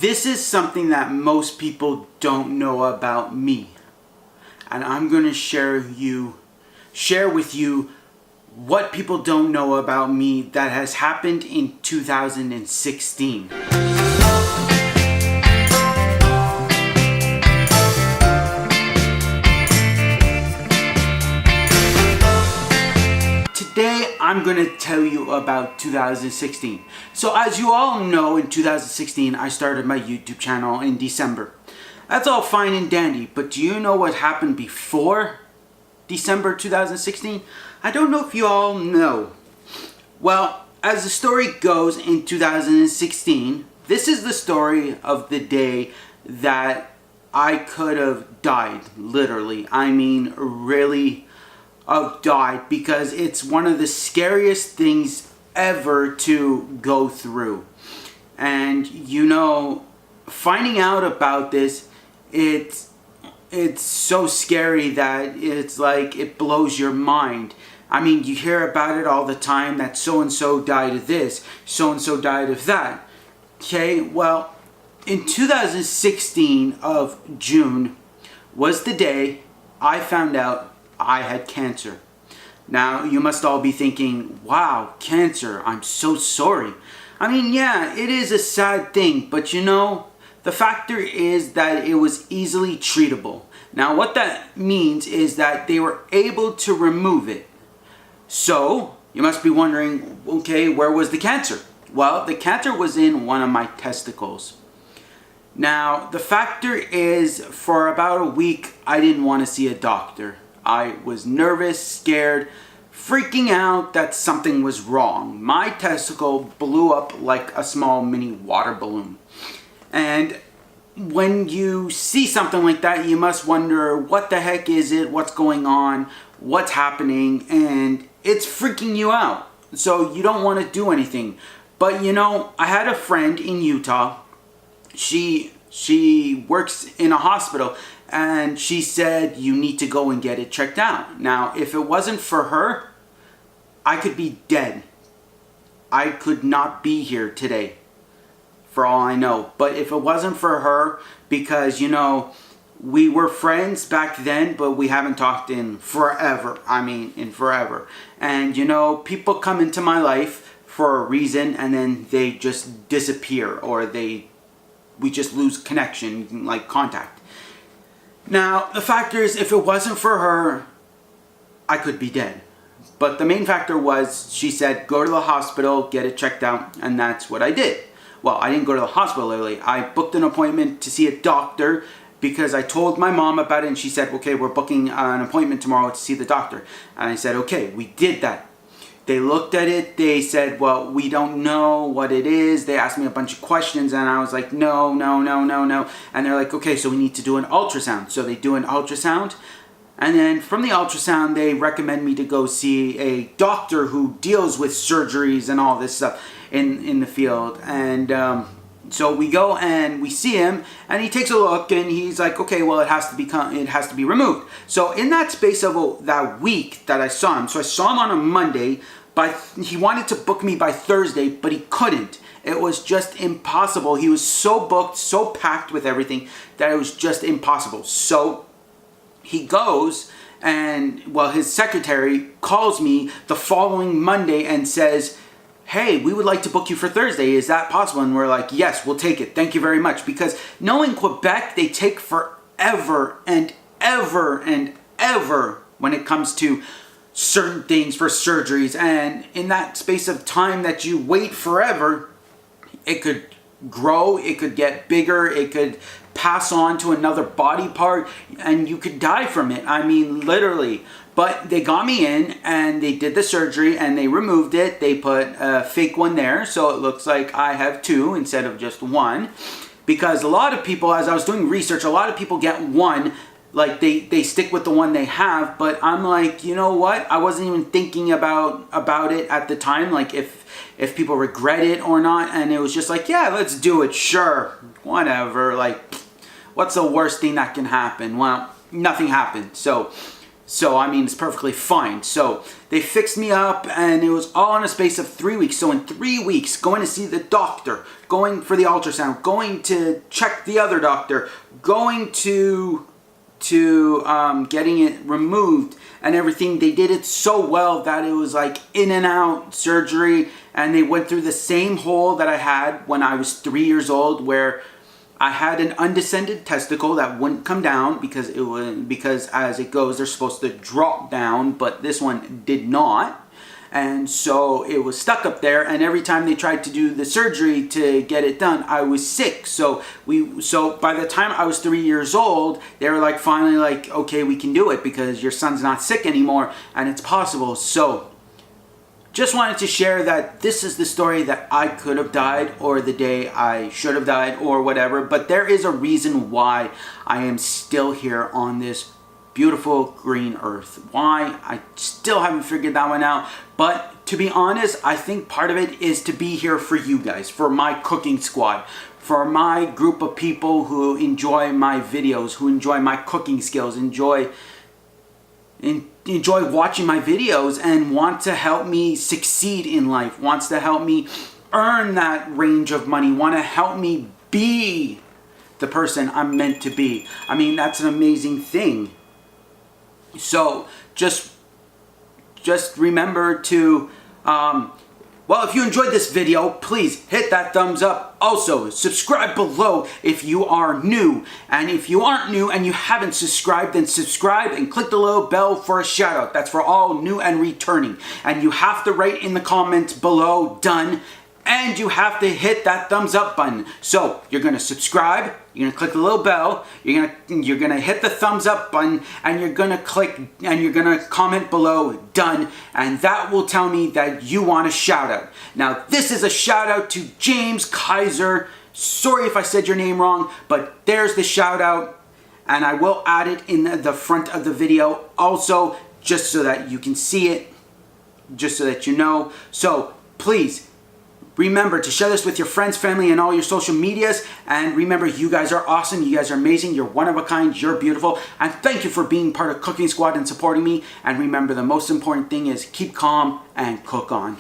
This is something that most people don't know about me. And I'm going to share with you what people don't know about me that has happened in 2016. Today, I'm going to tell you about 2016. So as you all know, in 2016, I started my YouTube channel in December. That's all fine and dandy, but do you know what happened before December 2016? I don't know if you all know. Well, as the story goes, in 2016, this is the story of the day that I could have died, literally. I mean, really have died, because it's one of the scariest things ever to go through. And you know, finding out about this, it's so scary that it's like it blows your mind. I mean, you hear about it all the time, that so-and-so died of this, so-and-so died of that. Okay, well, in 2016 of June was the day I found out I had cancer. Now, you must all be thinking, wow, cancer, I'm so sorry. I mean, yeah, it is a sad thing, but you know, the factor is that it was easily treatable. Now, what that means is that they were able to remove it. So, you must be wondering, okay, where was the cancer? Well, the cancer was in one of my testicles. Now, the factor is, for about a week, I didn't want to see a doctor. I was nervous, scared, freaking out that something was wrong. My testicle blew up like a small mini water balloon. And when you see something like that, you must wonder, what the heck is it? What's going on? What's happening? And it's freaking you out. So you don't want to do anything. But you know, I had a friend in Utah. She works in a hospital, and she said, you need to go and get it checked out. Now, if it wasn't for her, I could be dead. I could not be here today, for all I know. But if it wasn't for her, because, you know, we were friends back then, but we haven't talked in forever. I mean, in forever. And, you know, people come into my life for a reason, and then they just disappear, or we just lose connection, like contact. Now, the factor is, if it wasn't for her, I could be dead. But the main factor was, she said, go to the hospital, get it checked out, and that's what I did. Well, I didn't go to the hospital early. I booked an appointment to see a doctor, because I told my mom about it, and she said, okay, we're booking an appointment tomorrow to see the doctor. And I said, okay, we did that. They looked at it, they said, well, we don't know what it is. They asked me a bunch of questions, and I was like, no. And they're like, okay, so we need to do an ultrasound. So they do an ultrasound, and then from the ultrasound, they recommend me to go see a doctor who deals with surgeries and all this stuff in the field. And so we go and we see him, and he takes a look, and he's like, okay, well, it has to be removed. So in that space of that week that I saw him, so I saw him on a Monday. He wanted to book me by Thursday, but he couldn't. It was just impossible. He was so booked, so packed with everything, that it was just impossible. So he goes, and well, his secretary calls me the following Monday and says, hey, we would like to book you for Thursday. Is that possible? And we're like, yes, we'll take it. Thank you very much. Because knowing Quebec, they take forever and ever and ever when it comes to certain things for surgeries. And in that space of time that you wait forever, it could grow, it could get bigger, it could pass on to another body part, and you could die from it. I mean, literally. But they got me in, and they did the surgery, and they removed it. They put a fake one there, so it looks like I have two instead of just one. Because a lot of people, as I was doing research, a lot of people get one, like they stick with the one they have. But I'm like, you know what? I wasn't even thinking about it at the time, like if people regret it or not. And it was just like, yeah, let's do it, sure, whatever. Like, what's the worst thing that can happen? Well, nothing happened. So So, I mean, it's perfectly fine. So, they fixed me up, and it was all in a space of 3 weeks. So, in 3 weeks, going to see the doctor, going for the ultrasound, going to check the other doctor, going to getting it removed and everything. They did it so well that it was like in and out surgery, and they went through the same hole that I had when I was 3 years old, where I had an undescended testicle that wouldn't come down because as it goes, they're supposed to drop down, but this one did not. And so it was stuck up there, and every time they tried to do the surgery to get it done, I was sick. So by the time I was 3 years old, they were like finally like, okay, we can do it because your son's not sick anymore and it's possible. So just wanted to share that this is the story that I could have died, or the day I should have died, or whatever. But there is a reason why I am still here on this beautiful green earth. Why? I still haven't figured that one out. But to be honest, I think part of it is to be here for you guys, for my cooking squad, for my group of people who enjoy my videos, who enjoy my cooking skills, enjoy watching my videos and want to help me succeed in life, wants to help me earn that range of money, want to help me be the person I'm meant to be. I mean, that's an amazing thing. So just remember to, well, if you enjoyed this video, please hit that thumbs up. Also, subscribe below if you are new. And if you aren't new and you haven't subscribed, then subscribe and click the little bell for a shout out. That's for all new and returning. And you have to write in the comments below, done. And you have to hit that thumbs up button. So you're gonna subscribe, you're gonna click the little bell, you're gonna hit the thumbs up button, and you're gonna click and you're gonna comment below, done, and that will tell me that you want a shout out. Now this is a shout out to James Kaiser. Sorry if I said your name wrong, but there's the shout out, and I will add it in the front of the video also, just so that you can see it, just so that you know. So please, remember to share this with your friends, family, and all your social medias. And remember, you guys are awesome. You guys are amazing. You're one of a kind. You're beautiful. And thank you for being part of Cooking Squad and supporting me. And remember, the most important thing is keep calm and cook on.